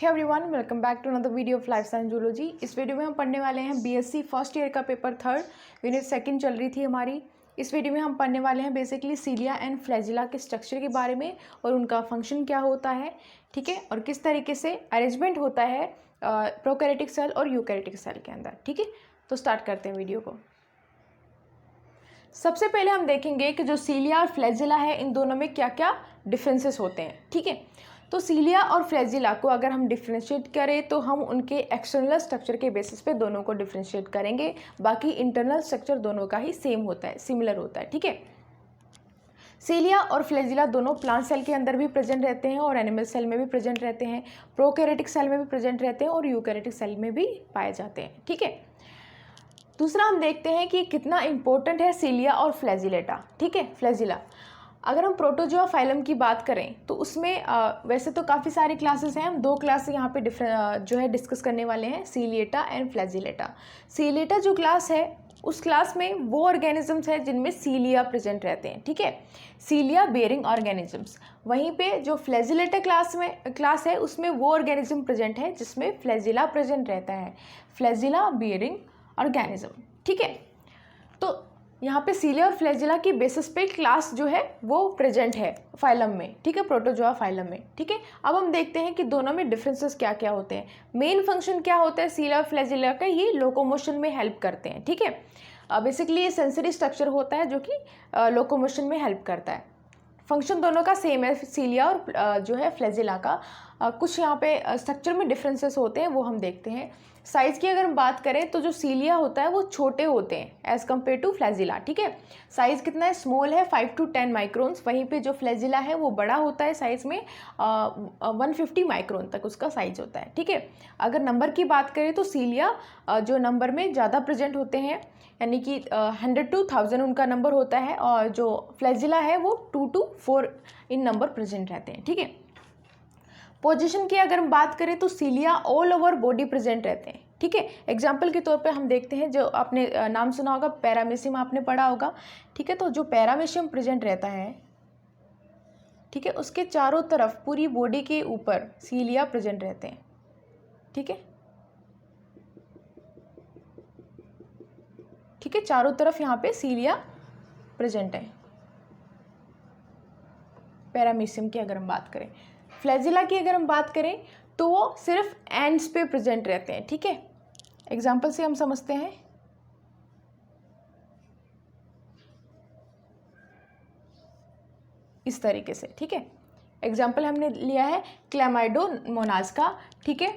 Hey everyone, welcome back to another video of life science zoology. इस video में हम पढ़ने वाले हैं बीएससी फर्स्ट ईयर का पेपर 3 यूनिट 2 चल रही थी हमारी। इस वीडियो में हम पढ़ने वाले हैं बेसिकली सीलिया एंड फ्लैजिला के स्ट्रक्चर के बारे में और उनका फंक्शन क्या होता है, ठीक है, और किस तरीके से अरेंजमेंट होता है प्रोकैरियोटिक सेल और यूकैरियोटिक सेल के अंदर, ठीक है। तो स्टार्ट करते हैं वीडियो को। सबसे पहले हम देखेंगे कि जो सीलिया और फ्लैजिला है इन दोनों में क्या क्या डिफरेंसेस होते हैं, ठीक है। तो सीलिया और फ्लैजिला को अगर हम डिफ्रेंशिएट करें तो हम उनके एक्सटर्नल स्ट्रक्चर के बेसिस पे दोनों को डिफ्रेंशिएट करेंगे, बाकी इंटरनल स्ट्रक्चर दोनों का ही सेम होता है, सिमिलर होता है, ठीक है। सीलिया और फ्लैजिला दोनों प्लांट सेल के अंदर भी प्रेजेंट रहते हैं और एनिमल सेल में भी प्रेजेंट रहते हैं, प्रोकैरियोटिक सेल में भी प्रेजेंट रहते हैं और यूकैरियोटिक सेल में भी पाए जाते हैं, ठीक है। दूसरा हम देखते हैं कि कितना इंपॉर्टेंट है सीलिया और फ्लैजिलेटा, ठीक है। फ्लैजिला अगर हम प्रोटोजोआ फाइलम की बात करें तो उसमें वैसे तो काफ़ी सारी क्लासेस हैं, हम 2 क्लास यहाँ पे जो है डिस्कस करने वाले हैं, सीलिएटा एंड फ्लैजिलेटा। सीलिएटा जो क्लास है उस क्लास में वो ऑर्गेनिजम्स हैं जिनमें सीलिया प्रेजेंट रहते हैं, ठीक है, सीलिया बेयरिंग ऑर्गेनिजम्स। वहीं पे जो फ्लैजिलेटा क्लास है उसमें वो ऑर्गेनिज्म प्रेजेंट है जिसमें फ्लैजिला प्रेजेंट रहता है, फ्लैजिला बेयरिंग ऑर्गेनिज्म, ठीक है। तो यहाँ पे सीलिया और फ्लैजिला की बेसिस पे क्लास जो है वो प्रेजेंट है फाइलम में, ठीक है, प्रोटोजोआ फाइलम में, ठीक है। अब हम देखते हैं कि दोनों में डिफरेंसेस क्या क्या होते हैं। मेन फंक्शन क्या होता है सीलिया और फ्लैजिला का, ये लोकोमोशन में हेल्प करते हैं, ठीक है। बेसिकली ये सेंसरी स्ट्रक्चर होता है जो कि लोकोमोशन में हेल्प करता है। फंक्शन दोनों का सेम है, सीलिया और जो है फ्लैजिला का। कुछ यहाँ पे स्ट्रक्चर में डिफरेंसेस होते हैं वो हम देखते हैं। साइज़ की अगर हम बात करें तो जो सीलिया होता है वो छोटे होते हैं एज़ कम्पेयर टू फ्लैजिला, ठीक है। साइज़ कितना है, स्मॉल है, 5 to 10 माइक्रोन्स। वहीं पे जो फ्लैजिला है वो बड़ा होता है साइज़ में, 150 माइक्रोन तक उसका साइज़ होता है, ठीक है। अगर नंबर की बात करें तो सीलिया जो नंबर में ज़्यादा प्रेजेंट होते हैं, यानी कि 100 to 1000 उनका नंबर होता है, और जो फ्लैजिला है वो 2 to 4 इन नंबर प्रेजेंट रहते हैं, ठीक है। पोजीशन की अगर हम बात करें तो सीलिया ऑल ओवर बॉडी प्रेजेंट रहते हैं, ठीक है। एग्जाम्पल के तौर पे हम देखते हैं, जो आपने नाम सुना होगा पैरामीशियम, आपने पढ़ा होगा, ठीक है। तो जो पैरामीशियम प्रेजेंट रहता है, ठीक है, उसके चारों तरफ पूरी बॉडी के ऊपर सीलिया प्रेजेंट रहते हैं, ठीक है, ठीक है, चारों तरफ यहाँ पे सीलिया प्रेजेंट है पैरामीशियम की अगर हम बात करें। फ्लैजिला की अगर हम बात करें तो वो सिर्फ एंड्स पे प्रेजेंट रहते हैं, ठीक है। एग्जाम्पल से हम समझते हैं, इस तरीके से, ठीक है। एग्जाम्पल हमने लिया है क्लैमाइडोमोनास का, ठीक है,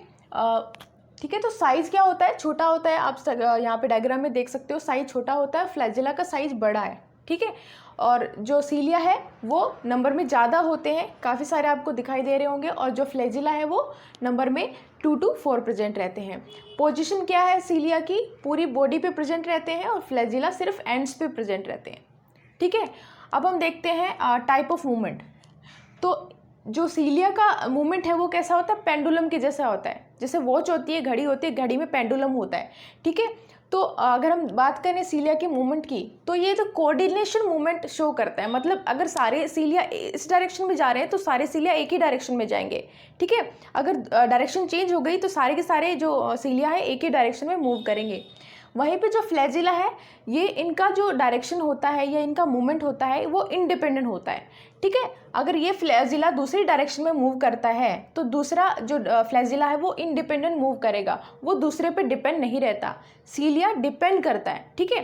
ठीक है। तो साइज़ क्या होता है, छोटा होता है, आप यहाँ पे डायग्राम में देख सकते हो, साइज़ छोटा होता है, फ्लैजिला का साइज़ बड़ा है, ठीक है। और जो सीलिया है वो नंबर में ज़्यादा होते हैं, काफ़ी सारे आपको दिखाई दे रहे होंगे, और जो फ्लैजिला है वो नंबर में 2 to 4 प्रेजेंट रहते हैं। पोजीशन क्या है सीलिया की, पूरी बॉडी पे प्रेजेंट रहते हैं, और फ्लैजिला सिर्फ एंड्स पे प्रेजेंट रहते हैं, ठीक है। अब हम देखते हैं टाइप ऑफ मूवमेंट। तो जो सीलिया का मूवमेंट है वो कैसा होता है, पेंडुलम के जैसा होता है, जैसे वॉच होती है, घड़ी होती है, घड़ी में पेंडुलम होता है, ठीक है। तो अगर हम बात करें सीलिया की मूवमेंट की तो ये तो कोऑर्डिनेशन मूवमेंट शो करता है, मतलब अगर सारे सीलिया इस डायरेक्शन में जा रहे हैं तो सारे सीलिया एक ही डायरेक्शन में जाएंगे, ठीक है। अगर डायरेक्शन चेंज हो गई तो सारे के सारे जो सीलिया है एक ही डायरेक्शन में मूव करेंगे। वहीं पे जो फ्लैजिला है, ये इनका जो डायरेक्शन होता है या इनका मूवमेंट होता है वो इंडिपेंडेंट होता है, ठीक है। अगर ये फ्लैजिला दूसरी डायरेक्शन में मूव करता है तो दूसरा जो फ्लैजिला है वो इंडिपेंडेंट मूव करेगा, वो दूसरे पे डिपेंड नहीं रहता। सीलिया डिपेंड करता है, ठीक है।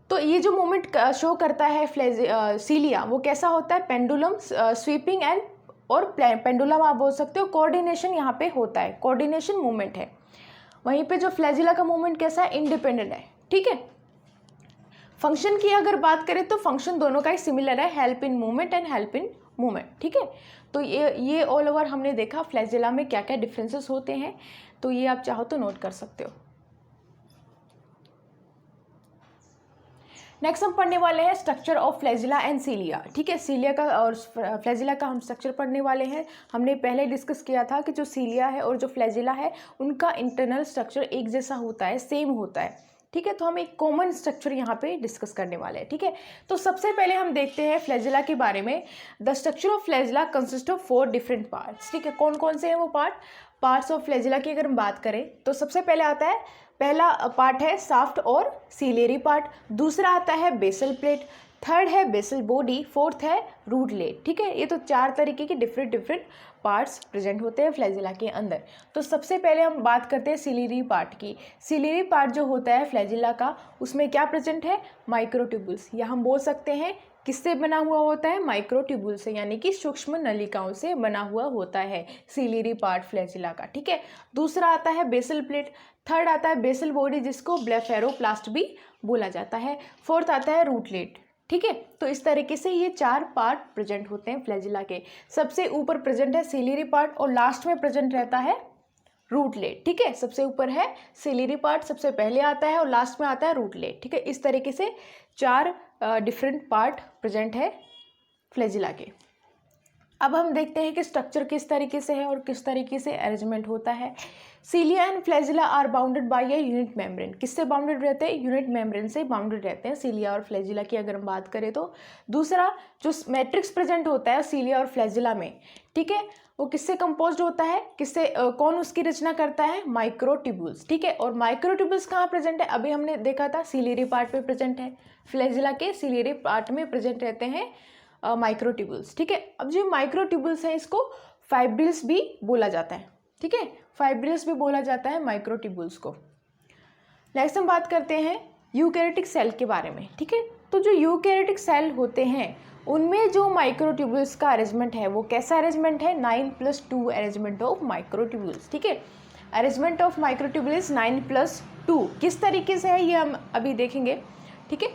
तो ये जो मूवमेंट शो करता है सीलिया, वो कैसा होता है, पेंडुलम स्वीपिंग एंड, और पेंडुलम आप बोल सकते हो, कोऑर्डिनेशन यहाँ पे होता है, कोऑर्डिनेशन मूवमेंट है। वहीं पे जो फ्लैजिला का मूवमेंट कैसा है, इंडिपेंडेंट है, ठीक है। फंक्शन की अगर बात करें तो फंक्शन दोनों का ही सिमिलर है, help in movement and help in movement, ठीक है। तो ये ऑल ओवर हमने देखा फ्लैजिला में क्या क्या डिफरेंसेस होते हैं, तो ये आप चाहो तो नोट कर सकते हो। नेक्स्ट हम पढ़ने वाले हैं स्ट्रक्चर ऑफ फ्लैजिला एंड सीलिया, ठीक है। सीलिया का और फ्लैजिला का हम स्ट्रक्चर पढ़ने वाले हैं। हमने पहले डिस्कस किया था कि जो सीलिया है और जो फ्लैजिला है उनका इंटरनल स्ट्रक्चर एक जैसा होता है, सेम होता है, ठीक है। तो हम एक कॉमन स्ट्रक्चर यहाँ पे डिस्कस करने वाले हैं, ठीक है। तो सबसे पहले हम देखते हैं फ्लैजिला के बारे में। The structure of flagella consist of 4 different parts, ठीक है। कौन कौन से हैं वो पार्ट? पार्ट्स ऑफ फ्लैजिला की अगर हम बात करें तो सबसे पहले आता है, पहला पार्ट है साफ्ट और सीलियरी पार्ट, दूसरा आता है बेसल प्लेट, थर्ड है बेसल बॉडी, फोर्थ है रूटलेट। ठीक है, ये तो 4 तरीके के डिफरेंट पार्ट्स प्रेजेंट होते हैं फ्लैजिला के अंदर। तो सबसे पहले हम बात करते हैं सिलियरी पार्ट की। सिलियरी पार्ट जो होता है फ्लैजिला का, उसमें क्या प्रेजेंट है, माइक्रोट्यूब्यूल्स, या हम बोल सकते हैं किससे बना हुआ होता है, माइक्रोट्यूब्यूल से, यानी कि सूक्ष्म नलिकाओं से बना हुआ होता है सिलियरी पार्ट फ्लैजिला का। ठीक है, दूसरा आता है बेसल प्लेट, थर्ड आता है बेसल बॉडी जिसको ब्लेफेरोप्लास्ट भी बोला जाता है, फोर्थ आता है रूटलेट। ठीक है, तो इस तरीके से ये 4 पार्ट प्रेजेंट होते हैं फ्लैजिला के। सबसे ऊपर प्रेजेंट है सिलियरी पार्ट और लास्ट में प्रेजेंट रहता है रूटलेट। ठीक है, सबसे ऊपर है सिलियरी पार्ट, सबसे पहले आता है और लास्ट में आता है रूटलेट। ठीक है, इस तरीके से 4 डिफरेंट पार्ट प्रेजेंट है फ्लैजिला के। अब हम देखते हैं कि स्ट्रक्चर किस तरीके से है और किस तरीके से अरेंजमेंट होता है। Cilia and flagella are bounded by a unit membrane. किससे बाउंडेड रहते हैं, यूनिट मेम्ब्रेन से बाउंडेड रहते हैं सीलिया और फ्लैजिला की अगर हम बात करें तो। दूसरा जो मैट्रिक्स प्रेजेंट होता है सीलिया और फ्लैजिला में, ठीक है, वो किससे कंपोज्ड होता है, किससे कौन उसकी रचना करता है, माइक्रोट्यूब्यूल्स। ठीक है, और माइक्रोट्यूब्यूल्स कहाँ प्रेजेंट है, अभी हमने देखा था सिलियरी पार्ट में प्रेजेंट है, फ्लैजिला के सिलियरी पार्ट में प्रेजेंट रहते हैं माइक्रोट्यूब्यूल्स। ठीक है, अब जो माइक्रोट्यूब्यूल्स हैं इसको फाइब्रिल्स भी बोला जाता है। ठीक है, फाइब्रिल्स भी बोला जाता है माइक्रोट्यूब्यूल्स को। नेक्स्ट हम बात करते हैं यूकैरियोटिक सेल के बारे में। ठीक है, तो जो यूकैरियोटिक सेल होते हैं उनमें जो माइक्रोट्यूब्यूल्स का अरेंजमेंट है वो कैसा अरेंजमेंट है, 9+2 अरेंजमेंट ऑफ माइक्रोट्यूब्यूल्स। ठीक है, अरेंजमेंट ऑफ माइक्रोट्यूब्यूल्स 9+2 किस तरीके से है ये हम अभी देखेंगे। ठीक है,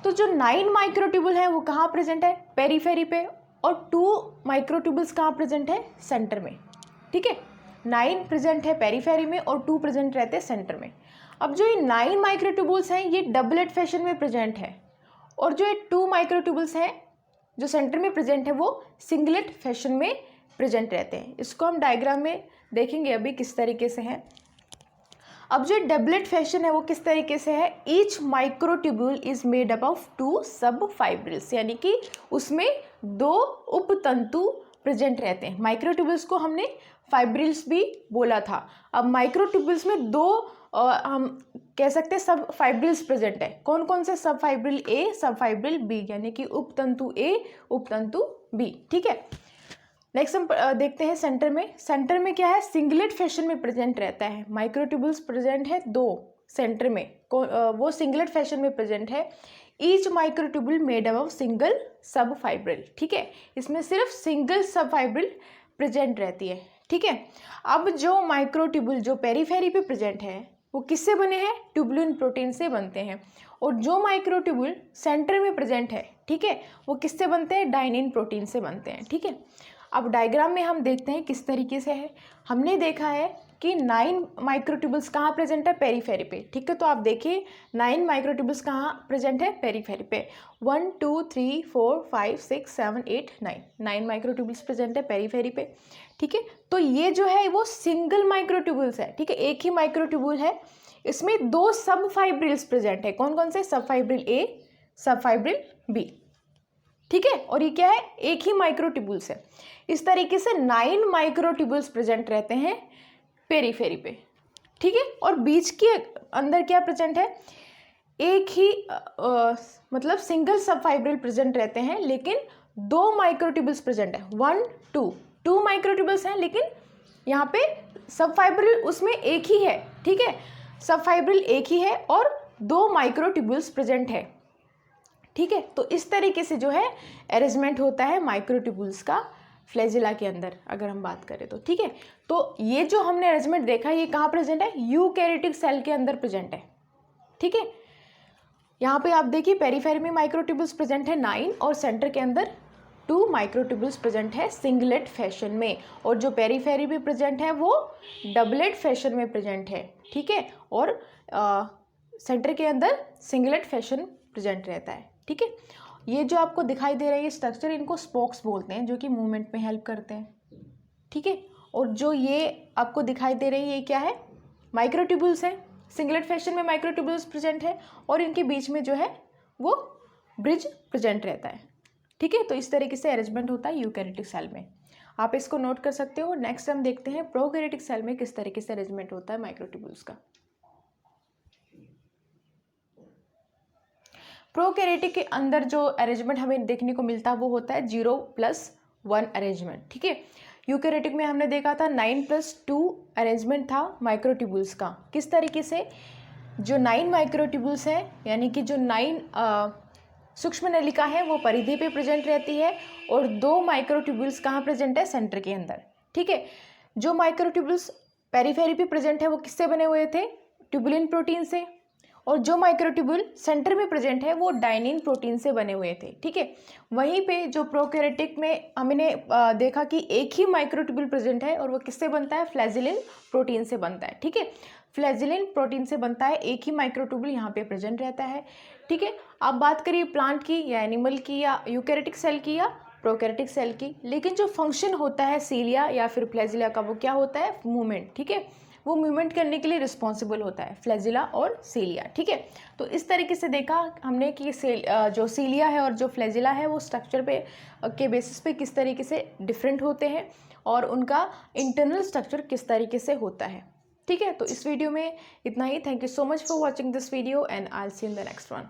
तो जो 9 माइक्रोट्यूबुल है वो कहाँ प्रेजेंट है, पेरीफेरी पे, और 2 माइक्रोट्यूबुल्स कहाँ प्रेजेंट है, सेंटर में। ठीक है, 9 प्रेजेंट है पेरीफेरी में और 2 प्रेजेंट रहते हैं सेंटर में। अब जो ये 9 माइक्रोट्यूबुल्स हैं ये डबलेट फैशन में प्रेजेंट है, और जो ये 2 माइक्रोट्यूबुल्स हैं जो सेंटर में प्रेजेंट है वो सिंगलेट फैशन में प्रेजेंट रहते हैं। इसको हम डायग्राम में देखेंगे अभी किस तरीके से है। अब जो डबलेट फैशन है वो किस तरीके से है, each microtubule is made up of 2 सब फाइब्रिल्स, यानी कि उसमें 2 उपतंतु प्रेजेंट रहते हैं। माइक्रोट्यूब्यूल्स को हमने फाइब्रिल्स भी बोला था। अब माइक्रोट्यूब्यूल्स में 2 हम कह सकते हैं सब फाइब्रिल्स प्रेजेंट है। कौन कौन से, सब फाइब्रिल ए, सब फाइब्रिल बी, यानी कि उपतंतु ए, उपतंतु बी। ठीक है, नेक्स्ट हम देखते हैं सेंटर में। सेंटर में क्या है, सिंगलेट फैशन में प्रेजेंट रहता है। माइक्रोट्यूब्यूल्स प्रेजेंट है 2 सेंटर में, वो सिंगलेट फैशन में प्रेजेंट है। Each microtubule made up of single सब फाइब्रिल। ठीक है, इसमें सिर्फ सिंगल सब फाइब्रिल प्रेजेंट रहती है। ठीक है, अब जो माइक्रोट्यूब्यूल जो पेरीफेरी पे प्रेजेंट है वो किससे बने हैं, ट्यूबुलिन प्रोटीन से बनते हैं, और जो माइक्रोट्यूब्यूल सेंटर में प्रेजेंट है, ठीक है, वो किससे बनते हैं, डाइनिन प्रोटीन से बनते हैं। ठीक है, अब डायग्राम में हम देखते हैं किस तरीके से है। हमने देखा है कि 9 माइक्रोट्यूब्यूल्स कहाँ प्रेजेंट है, पेरीफेरी पे। ठीक है, तो आप देखिए 9 माइक्रोट्यूब्यूल्स कहाँ प्रेजेंट है, पेरीफेरी पे। 1 2 3 4 5 6 7 8 9 माइक्रोट्यूब्यूल्स प्रेजेंट है पेरीफेरी पे। ठीक है, तो ये जो है वो सिंगल माइक्रोट्यूब्यूल्स है। ठीक है, एक ही माइक्रोट्यूब्यूल है, इसमें 2 सब फाइब्रिल्स प्रेजेंट है। कौन कौन से, सब फाइब्रिल ए, सब फाइब्रिल बी। ठीक है, और ये क्या है, एक ही माइक्रोट्यूब्यूल्स है। इस तरीके से 9 माइक्रोट्यूब्यूल्स प्रेजेंट रहते हैं पेरीफेरी पे। ठीक है, और बीच के अंदर क्या प्रेजेंट है, एक ही मतलब सिंगल सब फाइब्रिल प्रेजेंट रहते हैं, लेकिन 2 माइक्रोट्यूब्यूल्स प्रेजेंट है। 1 2 माइक्रोट्यूब्यूल्स हैं, लेकिन यहाँ पे सब फाइब्रिल उसमें एक ही है। ठीक है, सब फाइब्रिल एक ही है और 2 माइक्रोट्यूब्यूल्स प्रेजेंट है। ठीक है, तो इस तरीके से जो है अरेंजमेंट होता है माइक्रोट्यूब्यूल्स का फ्लैजिला के अंदर अगर हम बात करें तो। ठीक है, तो ये जो हमने अरेंजमेंट देखा ये कहाँ प्रेजेंट है, यूकैरियोटिक सेल के अंदर प्रेजेंट है। ठीक है, यहाँ पे आप देखिए पेरीफेरी में माइक्रोट्यूब्यूल्स प्रेजेंट है 9 और सेंटर के अंदर 2 माइक्रोट्यूब्यूल्स प्रेजेंट है सिंगलेट फैशन में, और जो पेरीफेरी भी प्रेजेंट है वो डबलेट फैशन में प्रेजेंट है। ठीक है, और सेंटर के अंदर सिंगलेट फैशन प्रेजेंट रहता है। ठीक है, ये जो आपको दिखाई दे रहा है ये स्ट्रक्चर, इनको स्पोक्स बोलते हैं, जो कि मूवमेंट में हेल्प करते हैं। ठीक है, और जो ये आपको दिखाई दे रही है ये क्या है, माइक्रोट्यूब्यूल्स हैं। सिंगलेट फैशन में माइक्रोट्यूब्यूल्स प्रेजेंट है और इनके बीच में जो है वो ब्रिज प्रेजेंट रहता है। ठीक है, तो इस तरीके से अरेंजमेंट होता है यूकैरियोटिक सेल में। आप इसको नोट कर सकते हो। नेक्स्ट हम देखते हैं प्रोकैरियोटिक सेल में किस तरीके से अरेंजमेंट होता है माइक्रोट्यूब्यूल्स का। प्रोकैरियोटिक के अंदर जो अरेंजमेंट हमें देखने को मिलता है वो होता है 0+1 अरेंजमेंट, ठीक है। यूकैरियोटिक में हमने देखा था 9+2 अरेंजमेंट था माइक्रोट्यूब्यूल्स का। किस तरीके से, जो 9 माइक्रोट्यूब्यूल्स हैं यानी कि जो 9 सूक्ष्म नलिका है वो परिधि पे प्रेजेंट रहती है और 2 माइक्रोट्यूब्यूल्स कहाँ प्रेजेंट है, सेंटर के अंदर, ठीक है। जो माइक्रोट्यूब्यूल्स पेरीफेरी पे प्रेजेंट है वो किससे बने हुए थे, ट्यूबुलिन प्रोटीन से, और जो माइक्रोट्यूब्यूल सेंटर में प्रेजेंट है वो डायनिन प्रोटीन से बने हुए थे, ठीक है। वहीं पे जो प्रोकैरियोटिक में हमने देखा कि एक ही माइक्रोट्यूब्यूल प्रेजेंट है और वो किससे बनता है, फ्लैजिलिन प्रोटीन से बनता है, ठीक है। फ्लैजिलिन प्रोटीन से बनता है, एक ही माइक्रोट्यूब्यूल यहाँ पे प्रेजेंट रहता है, ठीक है। अब बात करिए प्लांट की या एनिमल की या यूकैरियोटिक सेल की या प्रोकैरियोटिक सेल की, लेकिन जो फंक्शन होता है सीलिया या फिर फ्लैजिला का वो क्या होता है, मूवमेंट, ठीक है। वो मूवमेंट करने के लिए रिस्पॉन्सिबल होता है फ्लैजिला और सीलिया, ठीक है। तो इस तरीके से देखा हमने कि जो सीलिया है और जो फ्लैजिला है वो स्ट्रक्चर पे के बेसिस पे किस तरीके से डिफरेंट होते हैं और उनका इंटरनल स्ट्रक्चर किस तरीके से होता है, ठीक है। तो इस वीडियो में इतना ही। Thank you so much for watching this video and I will see in the next one.